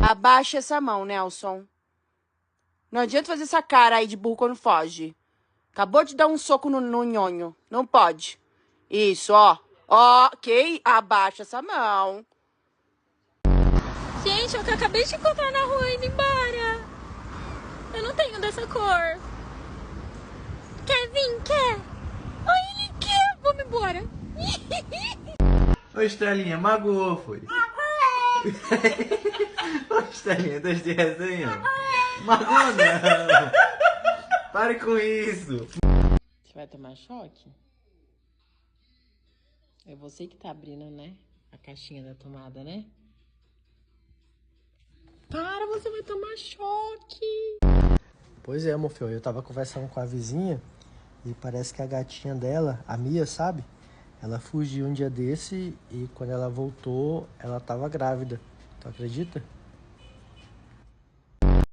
Abaixa essa mão, Nelson. Não adianta fazer essa cara aí de burro quando foge. Acabou de dar um soco no nhonho. Não pode. Isso, ó. Ó, abaixa essa mão. Gente, eu acabei de encontrar na rua indo embora. Eu não tenho dessa cor. Quer vir? Quer? Ai, ele quer. Vamos embora. Ô, Estrelinha, magoou, foi. Ô, Estrelinha, tô de resenha. Magoou não. Pare com isso. Você vai tomar choque? É você que tá abrindo, né? A caixinha da tomada, né? Para, você vai tomar choque. Pois é, meu filho, eu tava conversando com a vizinha e parece que a gatinha dela, a Mia, sabe? Ela fugiu um dia desse e quando ela voltou, ela tava grávida. Tu acredita?